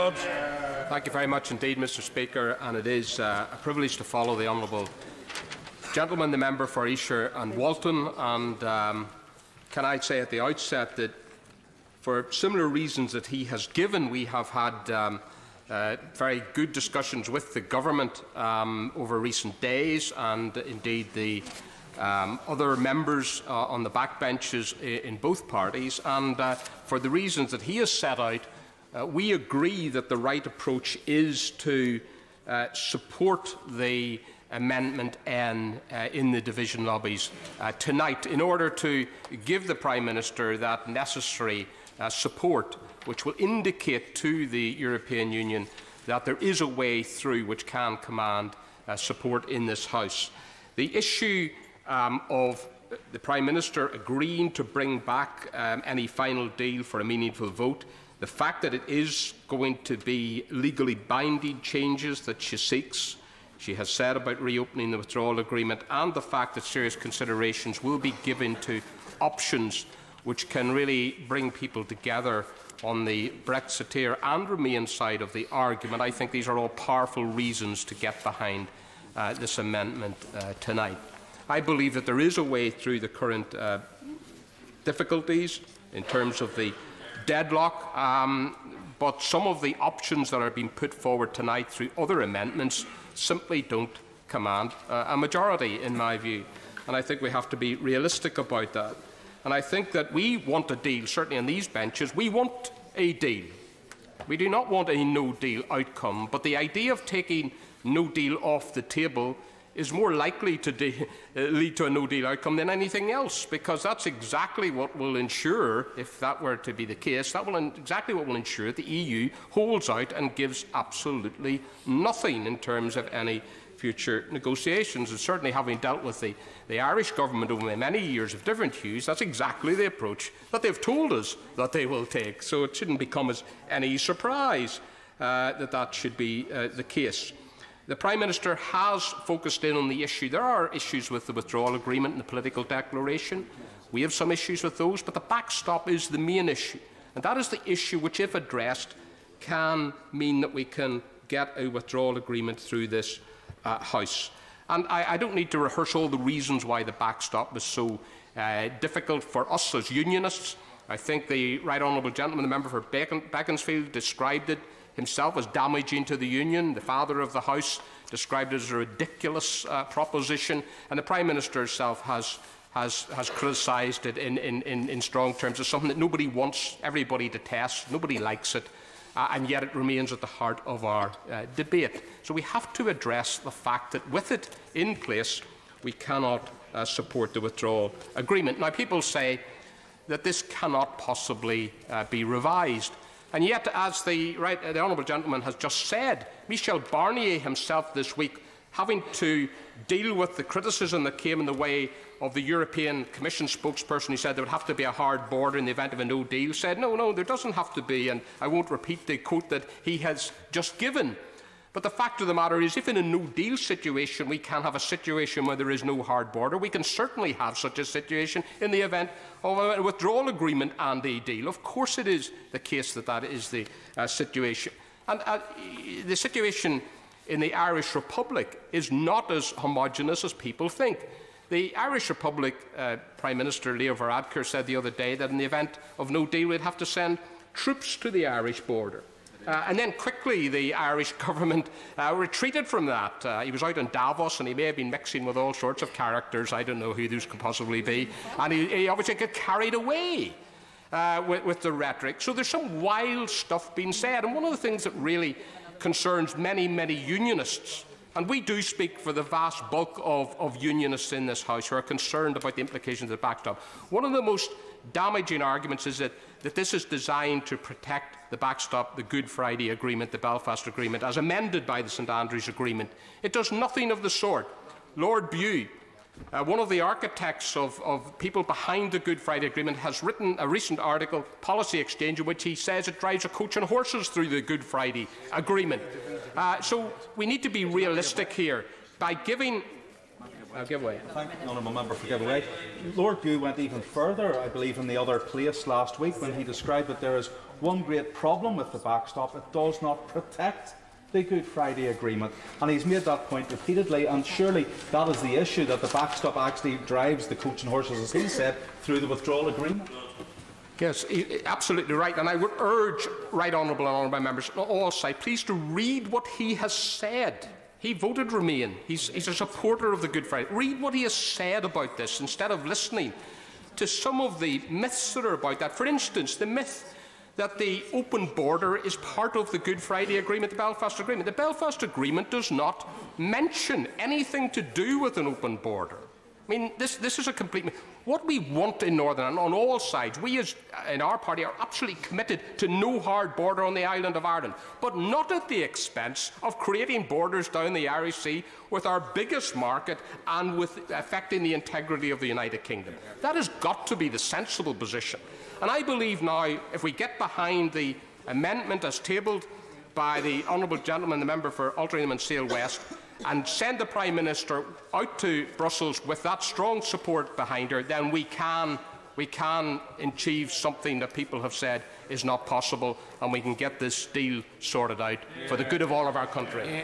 Dodds. Thank you very much indeed, Mr. Speaker, and it is a privilege to follow the honourable gentleman, the member for Esher and Walton. And can I say at the outset that for similar reasons that he has given, we have had very good discussions with the government over recent days, and indeed the other members on the backbenches in both parties. And for the reasons that he has set out, we agree that the right approach is to support the Amendment N in the division lobbies tonight, in order to give the Prime Minister that necessary support which will indicate to the European Union that there is a way through which can command support in this House. The issue of the Prime Minister agreeing to bring back any final deal for a meaningful vote, the fact that it is going to be legally binding changes that she seeks, she has said about reopening the withdrawal agreement, and the fact that serious considerations will be given to options which can really bring people together on the Brexiteer and Remain side of the argument. I think these are all powerful reasons to get behind this amendment tonight. I believe that there is a way through the current difficulties in terms of the deadlock, but some of the options that are being put forward tonight through other amendments simply don't command a majority, in my view. And I think we have to be realistic about that. And I think that we want a deal, certainly on these benches. We want a deal. We do not want a no-deal outcome, but the idea of taking no deal off the table is more likely to lead to a no-deal outcome than anything else, because that's exactly what will ensure, if that were to be the case, that will exactly what will ensure that the EU holds out and gives absolutely nothing in terms of any future negotiations. And certainly, having dealt with the Irish government over many years of different hues, that's exactly the approach that they've told us that they will take. So it shouldn't become as any surprise that that should be the case. The Prime Minister has focused in on the issue. There are issues with the withdrawal agreement and the political declaration. We have some issues with those, but the backstop is the main issue. And that is the issue which, if addressed, can mean that we can get a withdrawal agreement through this House. And I don't need to rehearse all the reasons why the backstop was so difficult for us as unionists. I think the Right Honourable Gentleman, the member for Beaconsfield, described it himself as damaging to the Union. The Father of the House described it as a ridiculous proposition, and the Prime Minister herself has criticised it in strong terms as something that nobody wants everybody to test, nobody likes it, and yet it remains at the heart of our debate. So we have to address the fact that with it in place, we cannot support the withdrawal agreement. Now, people say that this cannot possibly be revised. And yet, as the Honourable Gentleman has just said, Michel Barnier himself this week, having to deal with the criticism that came in the way of the European Commission spokesperson who said there would have to be a hard border in the event of a no deal, said, no, there doesn't have to be, and I won't repeat the quote that he has just given. But the fact of the matter is, if in a no-deal situation we can have a situation where there is no hard border, we can certainly have such a situation in the event of a withdrawal agreement and a deal. Of course it is the case that that is the situation. And the situation in the Irish Republic is not as homogenous as people think. The Irish Republic Prime Minister Leo Varadkar said the other day that in the event of no deal we'd have to send troops to the Irish border. And then quickly the Irish government retreated from that. He was out in Davos and he may have been mixing with all sorts of characters. I don't know who those could possibly be. And he obviously got carried away with the rhetoric. So there's some wild stuff being said. And one of the things that really concerns many, many unionists, and we do speak for the vast bulk of unionists in this House who are concerned about the implications of the backstop, one of the most damaging arguments is that this is designed to protect the backstop, the Good Friday Agreement, the Belfast Agreement, as amended by the St Andrews Agreement. It does nothing of the sort. Lord Bew, one of the architects of people behind the Good Friday Agreement, has written a recent article, Policy Exchange, in which he says it drives a coach and horses through the Good Friday Agreement. So we need to be realistic here. By giving give way. Thank the honourable member for giving way. Lord Bew went even further, I believe, in the other place last week when he described that there is one great problem with the backstop: it does not protect the Good Friday Agreement. And he's made that point repeatedly, and surely that is the issue, that the backstop actually drives the coach and horses, as he said, through the withdrawal agreement. Yes, absolutely right. And I would urge right honourable and honourable members on all sides, please, to read what he has said. He voted Remain. He's a supporter of the Good Friday. Read what he has said about this instead of listening to some of the myths that are about that. For instance, the myth that the open border is part of the Good Friday Agreement, the Belfast Agreement. The Belfast Agreement does not mention anything to do with an open border. I mean, this is a complete myth. What we want in Northern Ireland, on all sides, we as in our party are absolutely committed to no hard border on the island of Ireland, but not at the expense of creating borders down the Irish Sea with our biggest market and with affecting the integrity of the United Kingdom. That has got to be the sensible position. And I believe now, if we get behind the amendment as tabled by the honourable gentleman, the member for Altrincham and Sale West, and send the Prime Minister out to Brussels with that strong support behind her, then we can achieve something that people have said is not possible, and we can get this deal sorted out for the good of all of our country.